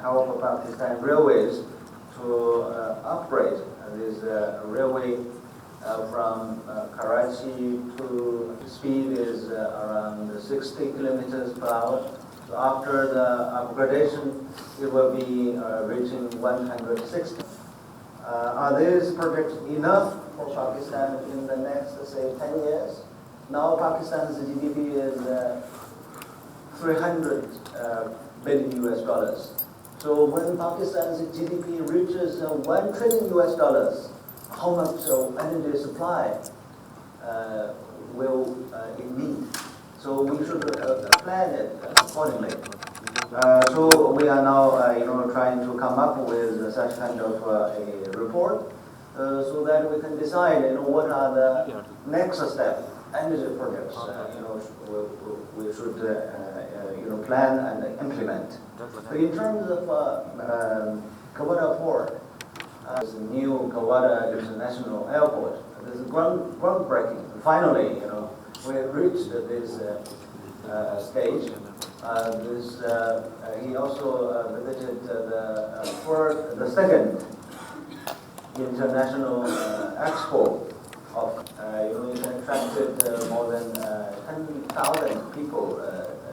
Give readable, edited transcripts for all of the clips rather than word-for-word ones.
help Pakistan Railways to upgrade this railway from Karachi to speed is around 60 kilometers per hour. So after the upgradation, it will be reaching 160. Are these projects enough for Pakistan in the next, say, 10 years? Now Pakistan's GDP is 300 billion US dollars. So when Pakistan's GDP reaches 1 trillion US dollars, how much energy supply will it need? So we should plan it accordingly. So we are now, trying to come up with such kind of a report, so that we can decide, what are the next step energy projects, we should, plan and implement. So in terms of Kawada Port, this new Kawada International Airport, this is groundbreaking. Finally, we have reached this stage. He also visited the second international expo of, it attracted more than 10,000 people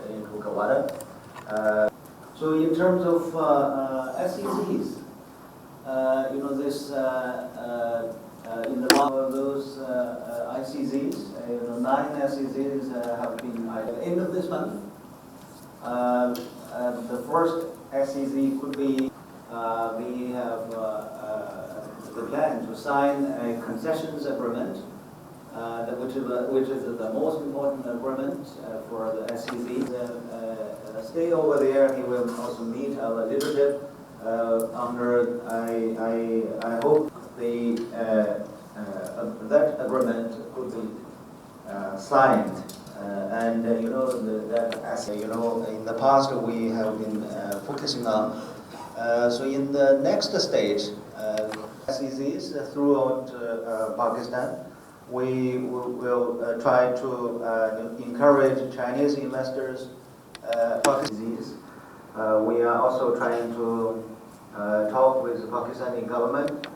into Kawada. So in terms of SEZs, this in the one of those ICZs, 9 SEZs have been at the end of this month. The first SEZ could be, we have the plan to sign a concessions agreement, which is the most important agreement for the SEZ. Stay over there, he will also meet our leadership under, I hope that agreement could be signed. And in the past we have been focusing on. So in the next stage, SEZs throughout Pakistan, we will try to encourage Chinese investors. We are also trying to talk with the Pakistani government,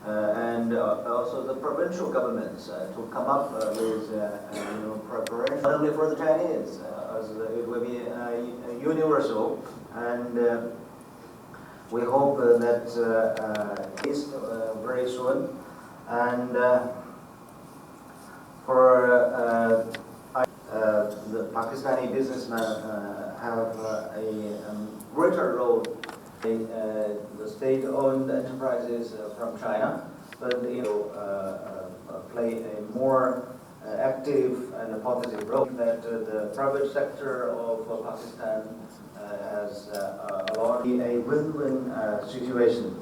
and also the provincial governments to come up with preparation not only for the Chinese, as it will be universal, and we hope that is very soon. And for the Pakistani businessmen have a greater role in the state-owned enterprises from China, but play a more active and positive role that the private sector of Pakistan has allowed a win-win situation.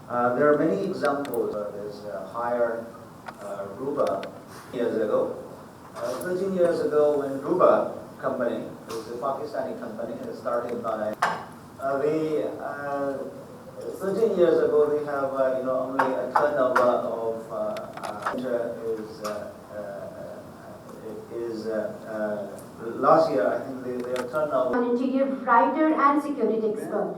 There are many examples of this higher Ruba years ago. 13 years ago, when Ruba company, it was a Pakistani company, started by 13 years ago, they have only a turnover of last year I think their turnover. An interior writer and security expert.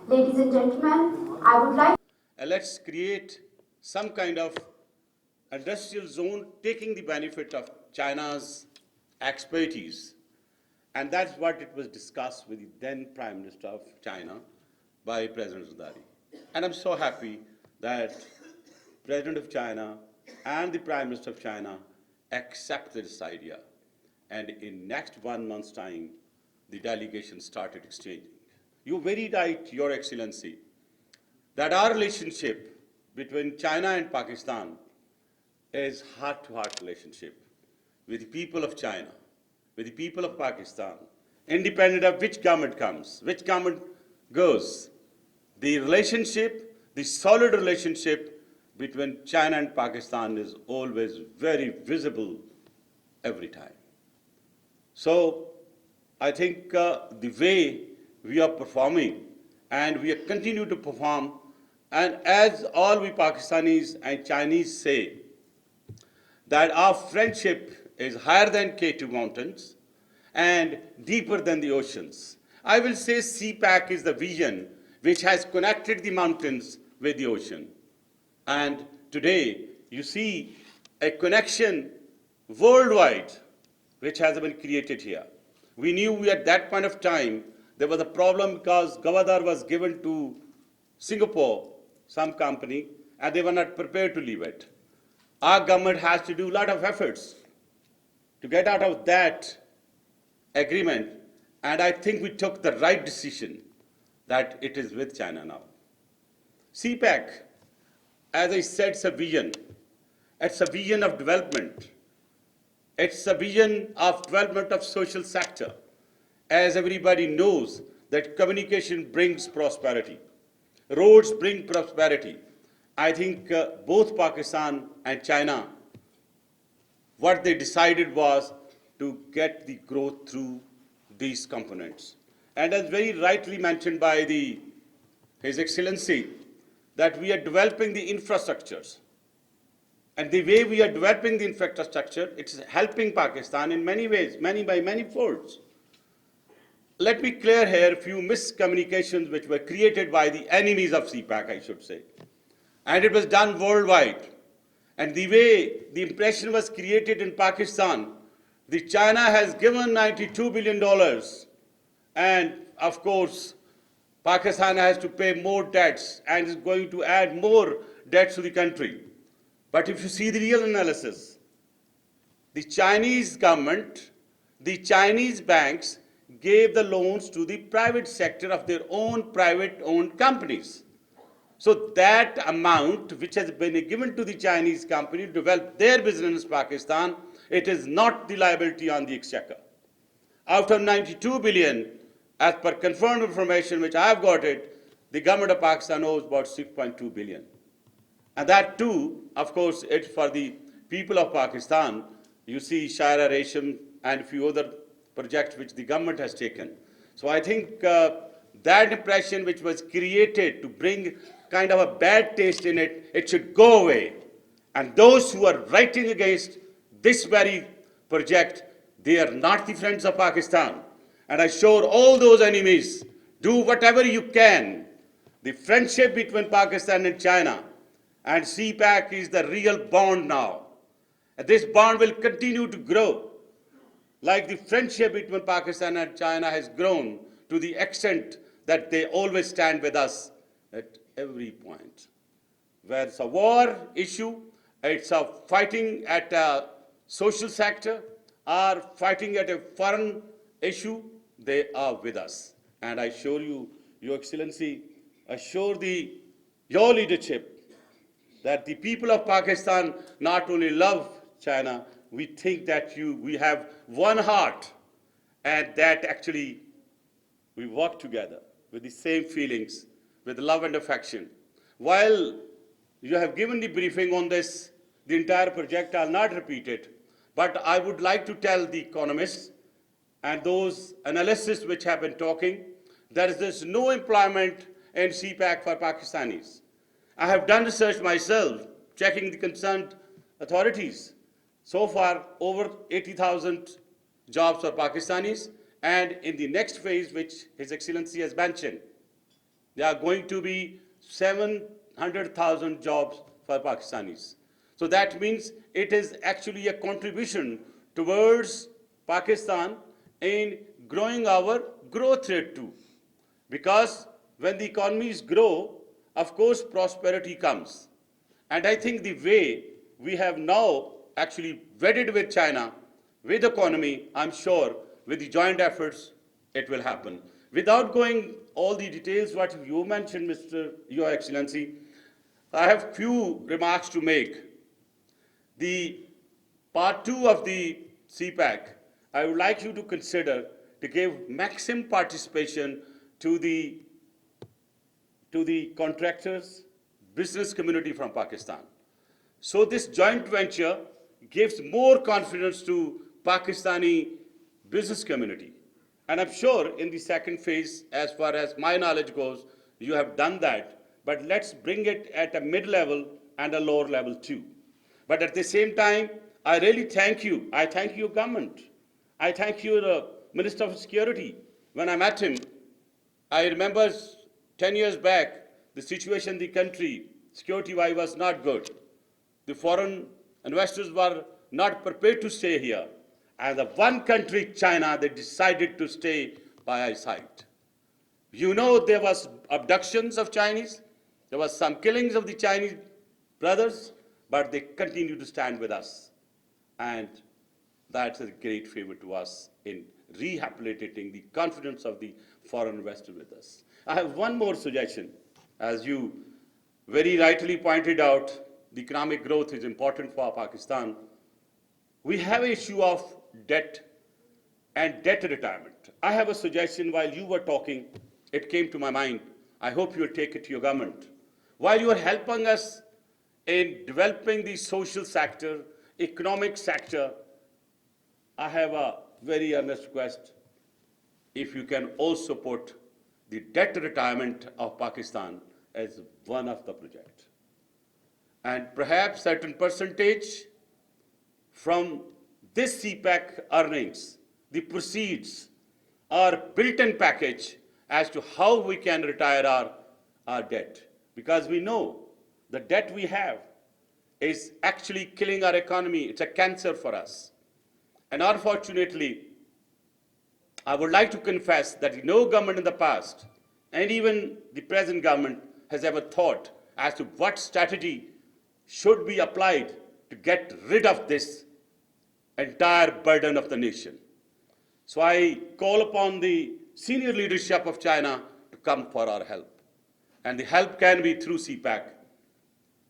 Ladies and gentlemen, I would like. Let's create some kind of industrial zone taking the benefit of China's expertise. And that's what it was discussed with the then Prime Minister of China by President Zardari. And I'm so happy that President of China and the Prime Minister of China accepted this idea. And in next 1 month's time, the delegation started exchanging. You're very right, Your Excellency, that our relationship between China and Pakistan is heart-to-heart relationship with the people of China, with the people of Pakistan, independent of which government comes, which government goes. The relationship, the solid relationship between China and Pakistan is always very visible every time. So I think the way we are performing and we continue to perform, and as all we Pakistanis and Chinese say, that our friendship is higher than K2 mountains and deeper than the oceans. I will say CPEC is the vision which has connected the mountains with the ocean. And today, you see a connection worldwide which has been created here. We knew at that point of time there was a problem because Gwadar was given to Singapore, some company, and they were not prepared to leave it. Our government has to do a lot of efforts to get out of that agreement, and I think we took the right decision that it is with China now. CPEC, as I said, it's a vision. It's a vision of development. It's a vision of development of social sector. As everybody knows, that communication brings prosperity. Roads bring prosperity. I think both Pakistan and China, what they decided was to get the growth through these components. And as very rightly mentioned by His Excellency, that we are developing the infrastructures. And the way we are developing the infrastructure, it's helping Pakistan in many ways, by many folds. Let me clear here a few miscommunications which were created by the enemies of CPEC, I should say. And it was done worldwide. And the way the impression was created in Pakistan, the China has given $92 billion. And of course, Pakistan has to pay more debts and is going to add more debts to the country. But if you see the real analysis, the Chinese government, the Chinese banks gave the loans to the private sector of their own private-owned companies. So that amount which has been given to the Chinese company to develop their business in Pakistan, it is not the liability on the exchequer. Out of 92 billion, as per confirmed information which I have got it, the government of Pakistan owes about 6.2 billion. And that too, of course, it's for the people of Pakistan. You see Shaira Resham and a few other projects which the government has taken. So I think that impression which was created to bring kind of a bad taste in it, it should go away. And those who are writing against this very project, they are not the friends of Pakistan. And I assure all those enemies, do whatever you can. The friendship between Pakistan and China and CPEC is the real bond now. And this bond will continue to grow. Like the friendship between Pakistan and China has grown to the extent that they always stand with us at every point. Where it's a war issue, it's a fighting at a social sector, or fighting at a foreign issue, they are with us. And I assure you, Your Excellency, assure your leadership that the people of Pakistan not only love China, we think that we have one heart, and that actually we work together with the same feelings, with love and affection. While you have given the briefing on this, the entire project, I'll not repeat it, but I would like to tell the economists and those analysts which have been talking, there's no employment in CPEC for Pakistanis. I have done research myself, checking the concerned authorities. So far, over 80,000 jobs for Pakistanis, and in the next phase, which His Excellency has mentioned, there are going to be 700,000 jobs for Pakistanis. So that means it is actually a contribution towards Pakistan in growing our growth rate too. Because when the economies grow, of course, prosperity comes. And I think the way we have now actually wedded with China, with economy, I'm sure with the joint efforts, it will happen. Without going all the details what you mentioned, Your Excellency, I have few remarks to make. The part 2 of the CPEC, I would like you to consider to give maximum participation to the contractors, business community from Pakistan. So this joint venture gives more confidence to Pakistani business community. And I'm sure in the second phase, as far as my knowledge goes, you have done that. But let's bring it at a mid-level and a lower level too. But at the same time, I really thank you. I thank your government. I thank your Minister of Security. When I met him, I remember 10 years back, the situation in the country, security-wise, was not good. The foreign investors were not prepared to stay here. And the one country, China, they decided to stay by our side. You know there was abductions of Chinese, there was some killings of the Chinese brothers, but they continue to stand with us. And that's a great favor to us in rehabilitating the confidence of the foreign investor with us. I have one more suggestion. As you very rightly pointed out, the economic growth is important for Pakistan. We have an issue of debt and debt retirement. I have a suggestion. While you were talking, it came to my mind. I hope you will take it to your government. While you are helping us in developing the social sector, economic sector, I have a very earnest request. If you can also put the debt retirement of Pakistan as one of the projects. And perhaps certain percentage from this CPEC earnings, the proceeds, are built-in package as to how we can retire our debt. Because we know the debt we have is actually killing our economy. It's a cancer for us. And unfortunately, I would like to confess that no government in the past, and even the present government, has ever thought as to what strategy should be applied to get rid of this entire burden of the nation. So I call upon the senior leadership of China to come for our help. And the help can be through CPEC.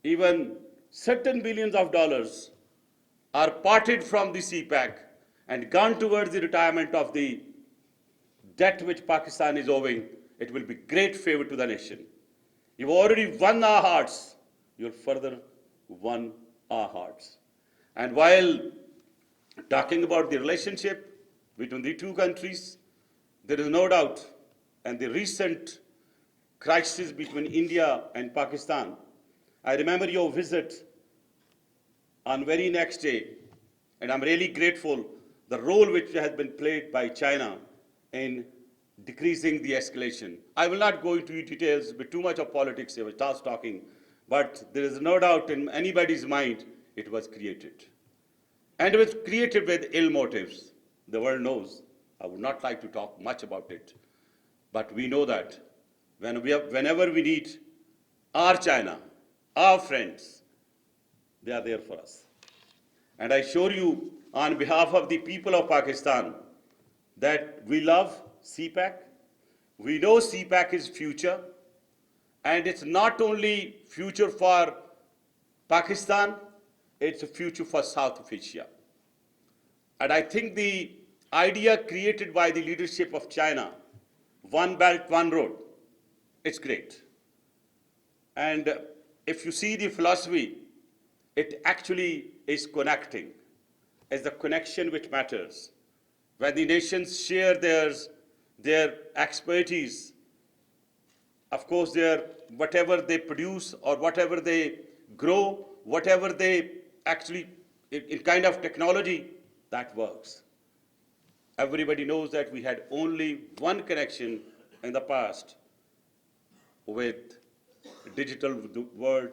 Even certain billions of dollars are parted from the CPEC and gone towards the retirement of the debt which Pakistan is owing. It will be great favor to the nation. You've already won our hearts. You'll further won our hearts. And while talking about the relationship between the two countries, there is no doubt, and the recent crisis between India and Pakistan, I remember your visit on very next day, and I'm really grateful the role which has been played by China in decreasing the escalation. I will not go into details, but too much of politics I was talking, but there is no doubt in anybody's mind it was created. And it was created with ill motives. The world knows. I would not like to talk much about it. But we know that whenever we need our China, our friends, they are there for us. And I assure you, on behalf of the people of Pakistan, that we love CPEC. We know CPEC is future. And it's not only future for Pakistan, it's a future for South Asia. And I think the idea created by the leadership of China, one belt, one road, it's great. And if you see the philosophy, it actually is connecting. It's the connection which matters. When the nations share their expertise, of course, whatever they produce or whatever they grow, whatever they actually, in kind of technology, that works. Everybody knows that we had only one connection in the past with digital world,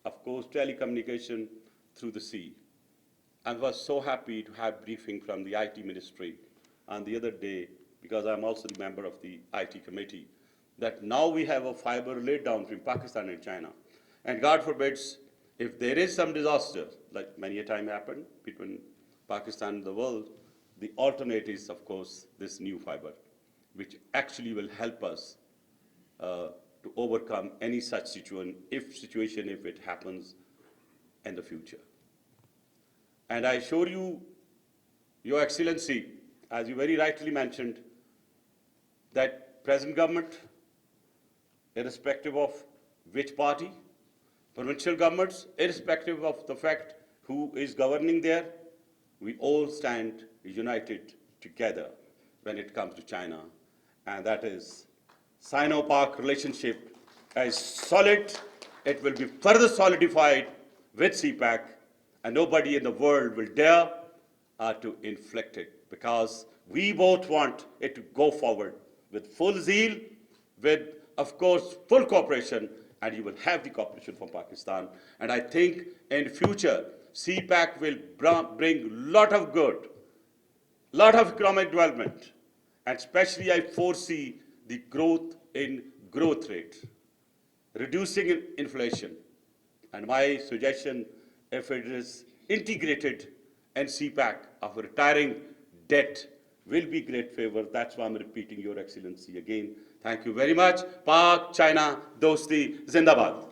of course, telecommunication through the sea. I was so happy to have briefing from the IT ministry on the other day, because I'm also the member of the IT committee, that now we have a fiber laid down between Pakistan and China. And God forbids, if there is some disaster, like many a time happened between Pakistan and the world, the alternate is, of course, this new fiber, which actually will help us to overcome any such situation if it happens in the future. And I assure you, Your Excellency, as you very rightly mentioned, that present government, irrespective of which party, provincial governments, irrespective of the fact who is governing there, we all stand united together when it comes to China. And that is Sino-Pak relationship is solid. It will be further solidified with CPEC, and nobody in the world will dare to inflict it, because we both want it to go forward with full zeal, with, of course, full cooperation, and you will have the cooperation from Pakistan. And I think in future, CPEC will bring lot of good, lot of economic development, and especially I foresee the growth in growth rate, reducing inflation. And my suggestion, if it is integrated in CPEC of retiring debt, will be great favor. That's why I'm repeating, Your Excellency, again. Thank you very much. Pak, China, Dosti, Zindabad.